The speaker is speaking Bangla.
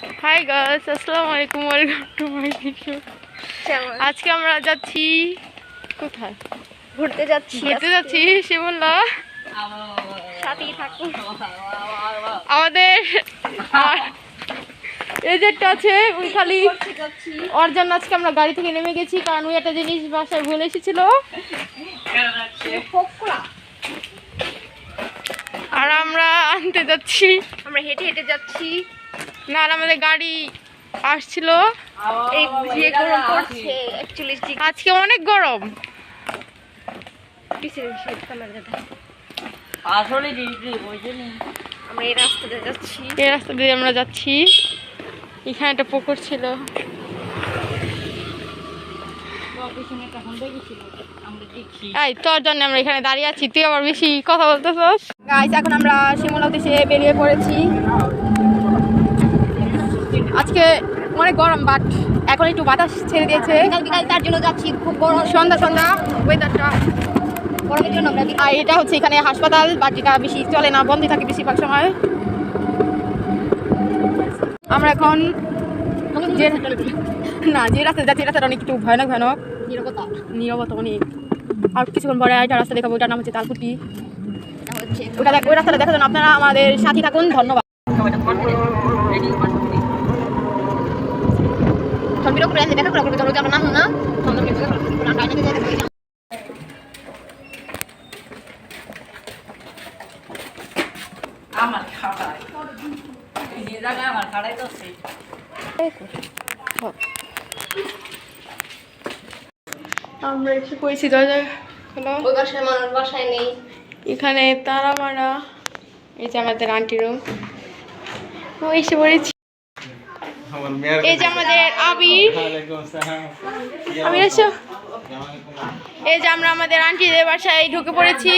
হাই গাইস, আসসালামু আলাইকুম, ওয়েলকাম টু মাই ভিডিও। আজকে আমরা যাচ্ছি কোথায়? ঘুরতে যাচ্ছি শিমুল্লা। সাথেই থাকুন। আমাদের এজেন্ট আছে, ওই খালি ওর জন্য আজকে আমরা গাড়ি থেকে নেমে গেছি, কারণ ওই একটা জিনিস বাসায় ভুলে এসেছিল। আর আমরা আনতে যাচ্ছি, আমরা হেঁটে হেঁটে যাচ্ছি। না আমাদের গাড়ি আসছিল। এই যে গরম পড়ছে 41 ডিগ্রি। আজকে অনেক গরম। আসলে ডিগ্রি বুঝিনি। আমরা এই রাস্তা দিয়ে যাচ্ছি। এই রাস্তা দিয়ে আমরা যাচ্ছি। এখানে একটা পুকুর ছিল। এই তোর জন্য আমরা এখানে দাঁড়িয়ে আছি, তুই আবার বেশি কথা বলতেছস। গাইস, এখন আমরা শিমুলা উদ্দেশ্যে বেরিয়ে পড়েছি। আজকে অনেক গরম, বাট এখন একটু বাতাস ছেড়ে দিয়েছে। তার জন্য যাচ্ছি, খুব গরম। সন্ধ্যা ওয়েদারটা গরমের জন্য আমরা আর এটা হচ্ছে এখানে হাসপাতাল, বাট এটা বেশি চলে না, বন্ধ থাকে বেশিরভাগ সময়। আমরা এখন যে রাস্তায় যাচ্ছি, রাস্তাটা অনেক একটু ভয়ানক নীরবতা অনেক। আর কিছুক্ষণ পরে একটা রাস্তা দেখাবো, ওটার নাম হচ্ছে তালকুটি। ওই রাস্তাটা দেখার জন্য আপনারা আমাদের সাথে থাকুন। ধন্যবাদ। আমার খাড়াই যে জায়গায় আমার খাড়াই তো সেই আমরা এসে পড়েছি, দরজা খোলো। ওই বাসায় মানুষ বাসায় নেই। এখানে তারা মারা। এই যে আমাদের আন্টি রুম, ও এসে পড়েছি। এই যে আমাদের আবির, এসো। এই যে আমরা আমাদের আন্টিদের বাসায় ঢুকে পড়েছি।